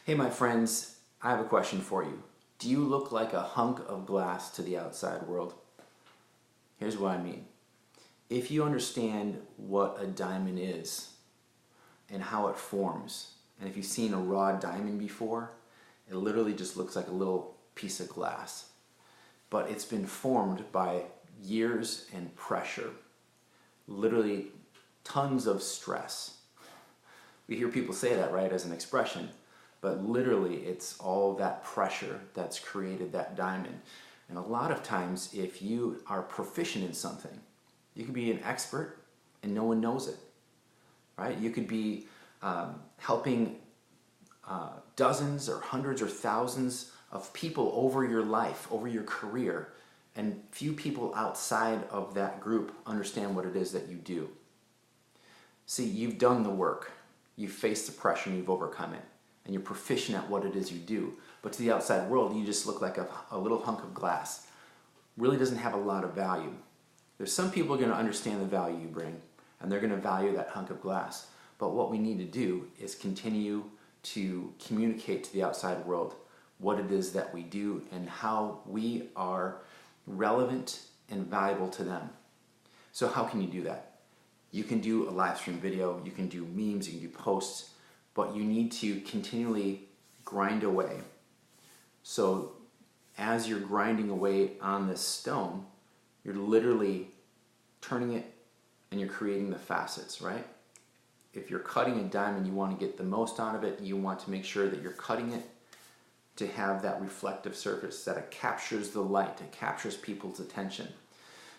Hey my friends, I have a question for you. Do you look like a hunk of glass to the outside world? Here's what I mean. If you understand what a diamond is and how it forms, and if you've seen a raw diamond before, it literally just looks like a little piece of glass. But it's been formed by years and pressure, literally tons of stress. We hear people say that, right, as an expression. But literally, it's all that pressure that's created that diamond. And a lot of times, if you are proficient in something, you could be an expert and no one knows it, right? You could be helping dozens or hundreds or thousands of people over your life, over your career, and few people outside of that group understand what it is that you do. See, you've done the work. You've faced the pressure and you've overcome it. And you're proficient at what it is you do. But to the outside world, you just look like a little hunk of glass. Really doesn't have a lot of value. There's some people who are going to understand the value you bring, and they're going to value that hunk of glass. But what we need to do is continue to communicate to the outside world what it is that we do and how we are relevant and valuable to them. So how can you do that? You can do a live stream video, you can do memes, you can do posts, but you need to continually grind away. So as you're grinding away on this stone, you're literally turning it and you're creating the facets, right? If you're cutting a diamond, you want to get the most out of it. You want to make sure that you're cutting it to have that reflective surface, that it captures the light, it captures people's attention.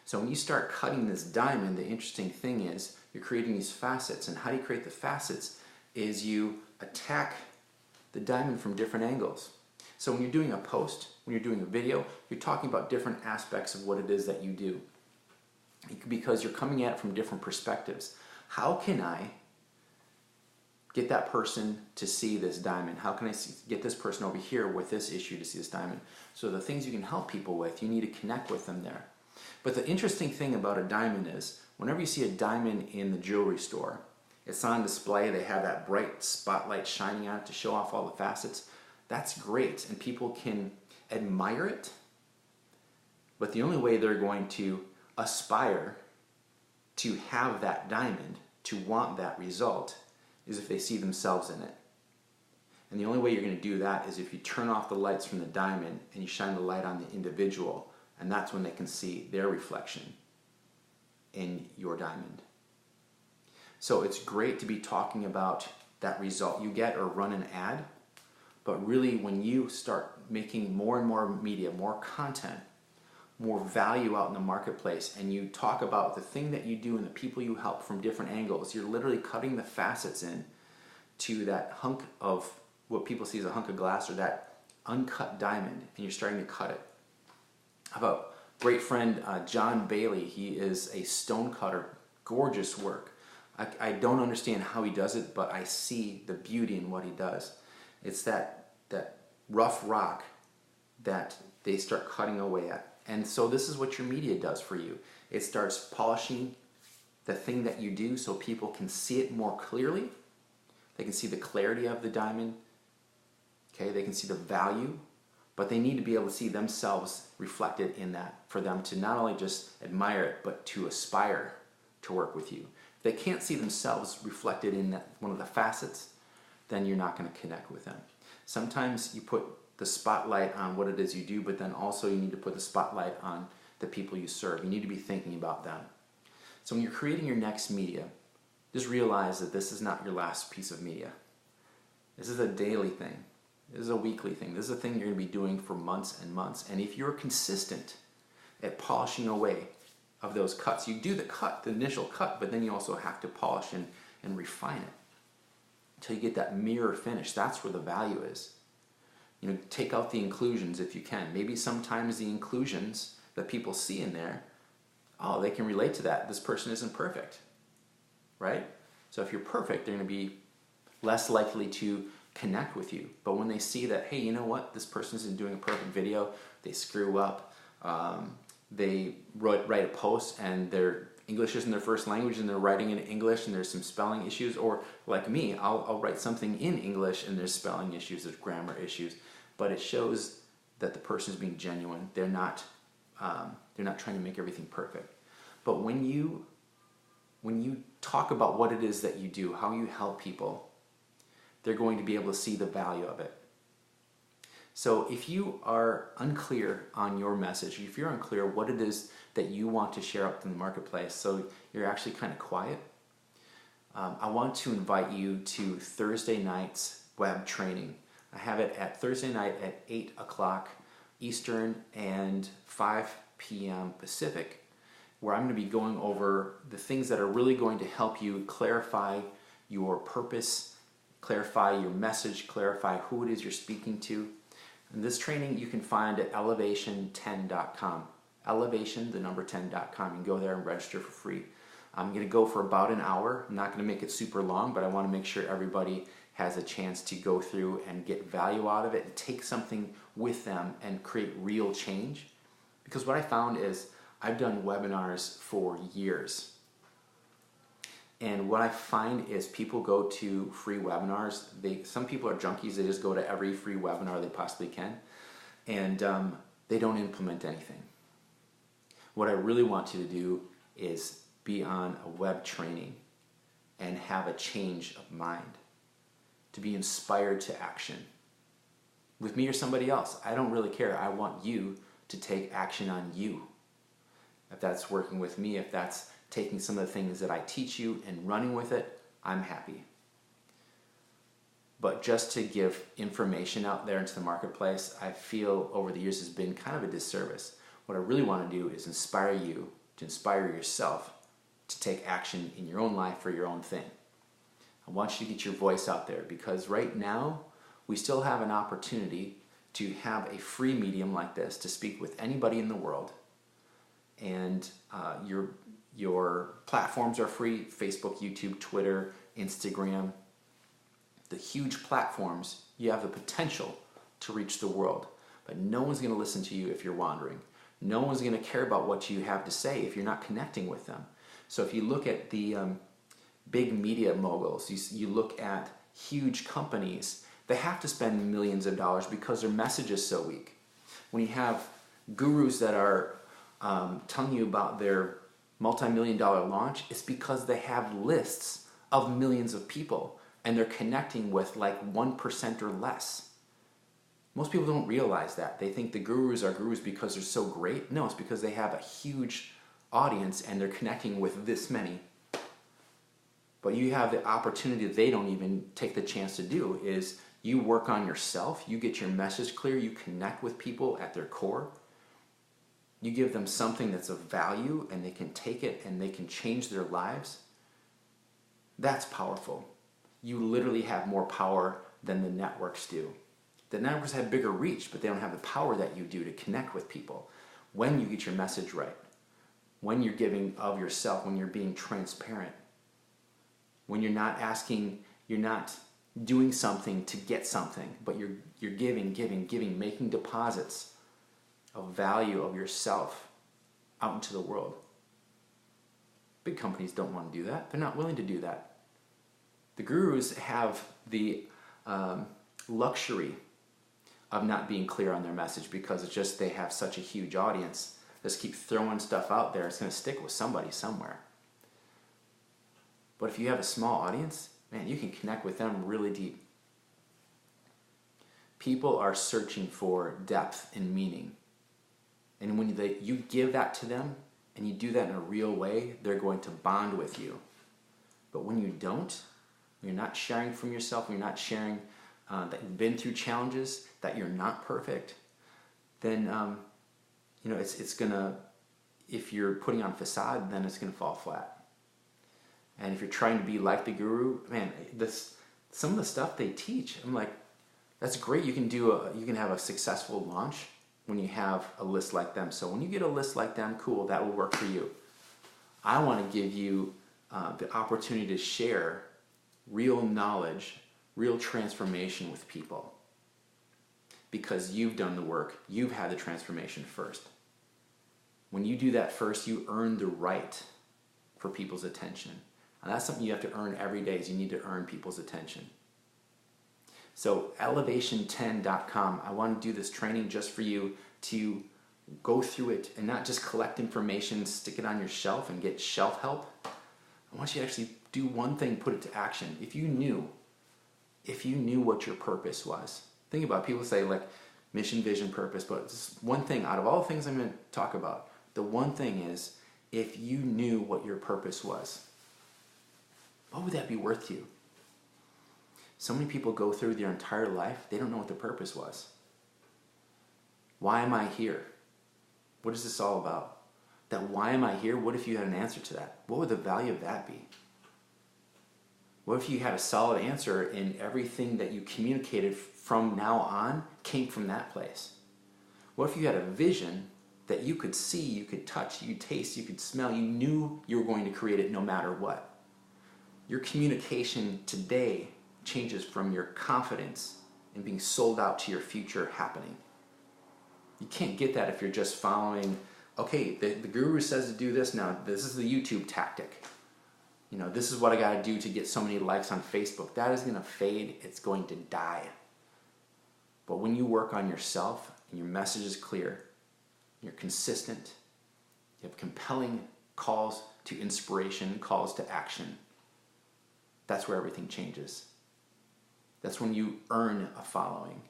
So when you start cutting this diamond, the interesting thing is you're creating these facets. And how do you create the facets? Is you attack the diamond from different angles. So when you're doing a post, when you're doing a video, you're talking about different aspects of what it is that you do. Because you're coming at it from different perspectives. How can I get that person to see this diamond? How can I get this person over here with this issue to see this diamond? So the things you can help people with, you need to connect with them there. But the interesting thing about a diamond is, whenever you see a diamond in the jewelry store, it's on display, they have that bright spotlight shining on it to show off all the facets. That's great, and people can admire it, but the only way they're going to aspire to have that diamond, to want that result, is if they see themselves in it. And the only way you're going to do that is if you turn off the lights from the diamond and you shine the light on the individual, and that's when they can see their reflection in your diamond. So it's great to be talking about that result you get or run an ad, but really when you start making more and more media, more content, more value out in the marketplace, and you talk about the thing that you do and the people you help from different angles, you're literally cutting the facets in to that hunk of what people see as a hunk of glass or that uncut diamond, and you're starting to cut it. I have a great friend, John Bailey. He is a stone cutter, gorgeous work. I don't understand how he does it, but I see the beauty in what he does. It's that rough rock that they start cutting away at. And so this is what your media does for you. It starts polishing the thing that you do so people can see it more clearly. They can see the clarity of the diamond. Okay, they can see the value, but they need to be able to see themselves reflected in that for them to not only just admire it, but to aspire to work with you. If they can't see themselves reflected in that one of the facets, then you're not going to connect with them. Sometimes you put the spotlight on what it is you do, but then also you need to put the spotlight on the people you serve. You need to be thinking about them. So when you're creating your next media, just realize that this is not your last piece of media. This is a daily thing. This is a weekly thing. This is a thing you're going to be doing for months and months. And if you're consistent at polishing away of those cuts, you do the cut, the initial cut, but then you also have to polish and refine it until you get that mirror finish. That's where the value is. You know, take out the inclusions if you can. Maybe sometimes the inclusions that people see in there, oh, they can relate to that. This person isn't perfect, right? So if you're perfect, they're going to be less likely to connect with you. But when they see that, hey, you know what, this person isn't doing a perfect video, they screw up, they write a post and they're English isn't their first language and they're writing in English and there's some spelling issues, or like me, I'll write something in English and there's spelling issues, there's grammar issues, but it shows that the person is being genuine. They're not trying to make everything perfect. But when you talk about what it is that you do, how you help people, they're going to be able to see the value of it. So if you are unclear on your message, if you're unclear what it is that you want to share out in the marketplace, so you're actually kind of quiet, I want to invite you to Thursday night's web training. I have it at Thursday night at 8 o'clock Eastern and 5 p.m. Pacific, where I'm going to be going over the things that are really going to help you clarify your purpose, clarify your message, clarify who it is you're speaking to. And this training you can find at elevation10.com. Elevation, the number 10.com. You can go there and register for free. I'm going to go for about an hour. I'm not going to make it super long, but I want to make sure everybody has a chance to go through and get value out of it and take something with them and create real change. Because what I found is I've done webinars for years. And what I find is people go to free webinars. Some people are junkies. They just go to every free webinar they possibly can. And they don't implement anything. What I really want you to do is be on a web training and have a change of mind. To be inspired to action. With me or somebody else, I don't really care. I want you to take action on you. If that's working with me, if that's taking some of the things that I teach you and running with it, I'm happy. But just to give information out there into the marketplace, I feel over the years has been kind of a disservice. What I really want to do is inspire you to inspire yourself to take action in your own life for your own thing. I want you to get your voice out there, because right now we still have an opportunity to have a free medium like this to speak with anybody in the world. And your platforms are free: Facebook, YouTube, Twitter, Instagram. The huge platforms, you have the potential to reach the world, but no one's going to listen to you if you're wandering. No one's going to care about what you have to say if you're not connecting with them. So if you look at the big media moguls, you look at huge companies, they have to spend millions of dollars because their message is so weak. When you have gurus that are telling you about their multi-million-dollar launch, it's because they have lists of millions of people and they're connecting with like 1% or less. Most people don't realize that. They think the gurus are gurus because they're so great. No, it's because they have a huge audience and they're connecting with this many. But you have the opportunity that they don't even take the chance to do, is you work on yourself, you get your message clear, you connect with people at their core, you give them something that's of value and they can take it and they can change their lives. That's powerful. You literally have more power than the networks do. The networks have bigger reach, but they don't have the power that you do to connect with people. When you get your message right, when you're giving of yourself, when you're being transparent, when you're not asking, you're not doing something to get something, but you're giving, making deposits of value of yourself out into the world. Big companies don't want to do that. They're not willing to do that. The gurus have the luxury of not being clear on their message because it's just they have such a huge audience. Just keep throwing stuff out there. It's going to stick with somebody somewhere. But if you have a small audience, man, you can connect with them really deep. People are searching for depth and meaning. And when you give that to them and you do that in a real way, they're going to bond with you. But when you don't, you're not sharing from yourself, you're not sharing that you've been through challenges, that you're not perfect, then it's gonna, if you're putting on a facade, then it's gonna fall flat. And if you're trying to be like the guru, man, some of the stuff they teach, I'm like, that's great. You can have a successful launch when you have a list like them. So when you get a list like them, cool, that will work for you. I want to give you the opportunity to share real knowledge, real transformation with people, because you've done the work, you've had the transformation first. When you do that first, you earn the right for people's attention. And that's something you have to earn every day, is you need to earn people's attention. So elevation10.com, I want to do this training just for you to go through it and not just collect information, stick it on your shelf and get shelf help. I want you to actually do one thing, put it to action. If you knew what your purpose was. Think about it. People say like mission, vision, purpose, but just one thing out of all the things I'm going to talk about, the one thing is, if you knew what your purpose was, what would that be worth to you? So many people go through their entire life, they don't know what their purpose was. Why am I here? What is this all about? That why am I here? What if you had an answer to that? What would the value of that be? What if you had a solid answer and everything that you communicated from now on came from that place? What if you had a vision that you could see, you could touch, you could taste, you could smell, you knew you were going to create it no matter what? Your communication today changes from your confidence in being sold out to your future happening. You can't get that if you're just following, okay, the guru says to do this now, this is the YouTube tactic. You know, this is what I got to do to get so many likes on Facebook. That is going to fade. It's going to die. But when you work on yourself and your message is clear, you're consistent, you have compelling calls to inspiration, calls to action, that's where everything changes. That's when you earn a following.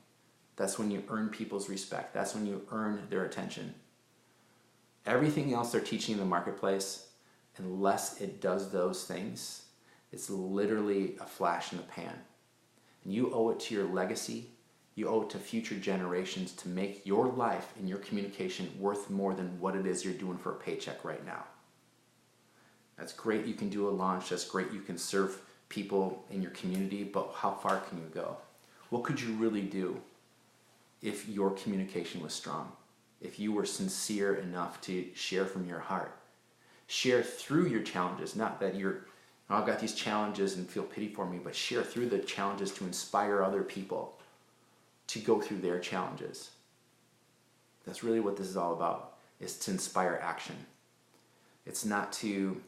That's when you earn people's respect. That's when you earn their attention. Everything else they're teaching in the marketplace, unless it does those things, it's literally a flash in the pan. And you owe it to your legacy, you owe it to future generations to make your life and your communication worth more than what it is you're doing for a paycheck right now. That's great, you can do a launch, that's great, you can serve people in your community, but how far can you go? What could you really do if your communication was strong? If you were sincere enough to share from your heart? Share through your challenges, not that you're, oh, I've got these challenges and feel pity for me, but share through the challenges to inspire other people to go through their challenges. That's really what this is all about, is to inspire action. It's not to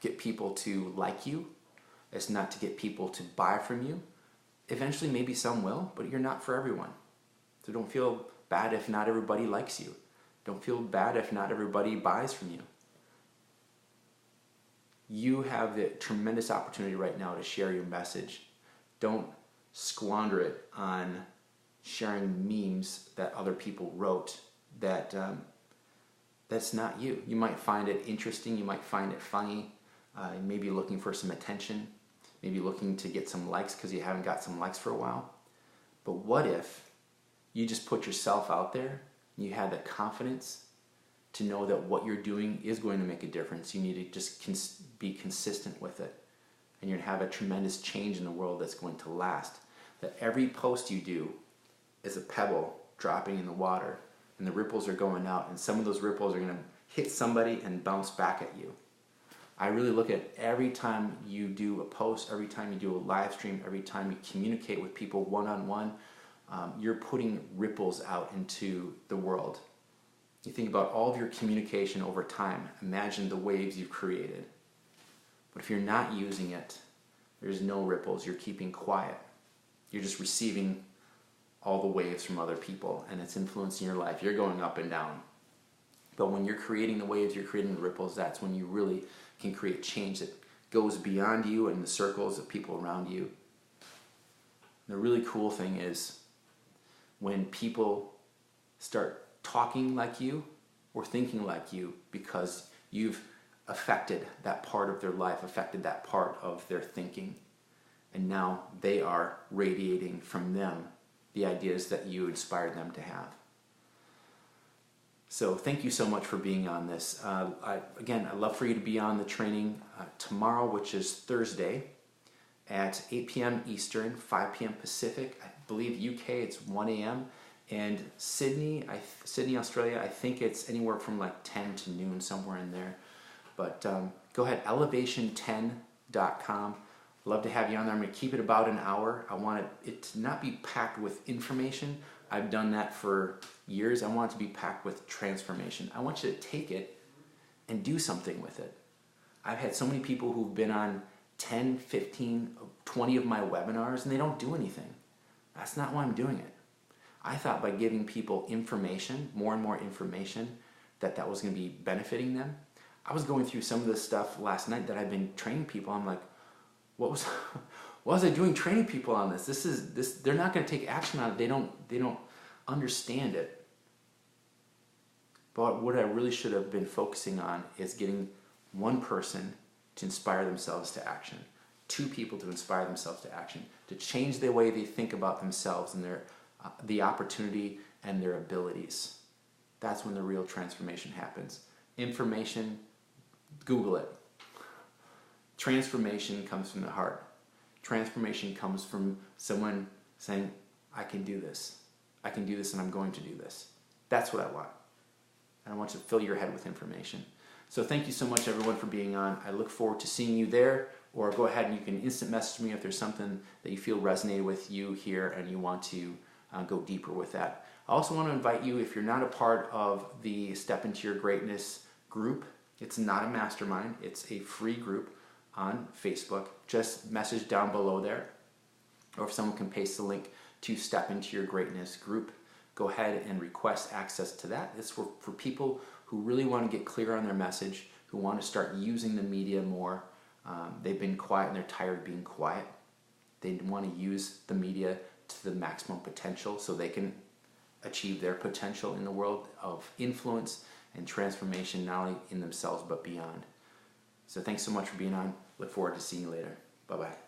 get people to like you. It's not to get people to buy from you. Eventually, maybe some will, but you're not for everyone. So don't feel bad if not everybody likes you. Don't feel bad if not everybody buys from you. You have the tremendous opportunity right now to share your message. Don't squander it on sharing memes that other people wrote that's not you. You might find it interesting, you might find it funny, maybe looking for some attention, maybe looking to get some likes because you haven't got some likes for a while. But what if you just put yourself out there and you have the confidence to know that what you're doing is going to make a difference? You need to just be consistent with it, and you're going to have a tremendous change in the world that's going to last. That every post you do is a pebble dropping in the water, and the ripples are going out, and some of those ripples are going to hit somebody and bounce back at you. I really look at every time you do a post, every time you do a live stream, every time you communicate with people one-on-one, you're putting ripples out into the world. You think about all of your communication over time. Imagine the waves you've created. But if you're not using it, there's no ripples. You're keeping quiet. You're just receiving all the waves from other people, and it's influencing your life. You're going up and down. But when you're creating the waves, you're creating the ripples, that's when you really can create change that goes beyond you and the circles of people around you. The really cool thing is when people start talking like you or thinking like you because you've affected that part of their life, affected that part of their thinking, and now they are radiating from them the ideas that you inspired them to have. So thank you so much for being on this. I'd love for you to be on the training tomorrow, which is Thursday, at 8 p.m. Eastern, 5 p.m. Pacific. I believe UK it's 1 a.m. And Sydney, Australia, I think it's anywhere from like 10 to noon, somewhere in there. But go ahead, elevation10.com. Love to have you on there. I'm going to keep it about an hour. I want it to not be packed with information. I've done that for years. I want it to be packed with transformation. I want you to take it and do something with it. I've had so many people who've been on 10, 15, 20 of my webinars and they don't do anything. That's not why I'm doing it. I thought by giving people information, more and more information, that was going to be benefiting them. I was going through some of the stuff last night that I've been training people. I'm like, what was I doing training people on this? They're not going to take action on it. They don't understand it. But what I really should have been focusing on is getting one person to inspire themselves to action, 2 people to inspire themselves to action, to change the way they think about themselves and the opportunity and their abilities. That's when the real transformation happens. Information, Google it. Transformation comes from the heart. Transformation comes from someone saying, I can do this. I can do this and I'm going to do this. That's what I want. And I want you to fill your head with information. So thank you so much, everyone, for being on. I look forward to seeing you there, or go ahead and you can instant message me if there's something that you feel resonated with you here and you want to go deeper with that. I also want to invite you, if you're not a part of the Step Into Your Greatness group, it's not a mastermind, it's a free group on Facebook. Just message down below there, or if someone can paste the link to Step Into Your Greatness group, go ahead and request access to that. It's for people who really want to get clear on their message, who want to start using the media more. They've been quiet and they're tired of being quiet. They want to use the media to the maximum potential so they can achieve their potential in the world of influence and transformation, not only in themselves but beyond. So thanks so much for being on. Look forward to seeing you later. Bye-bye.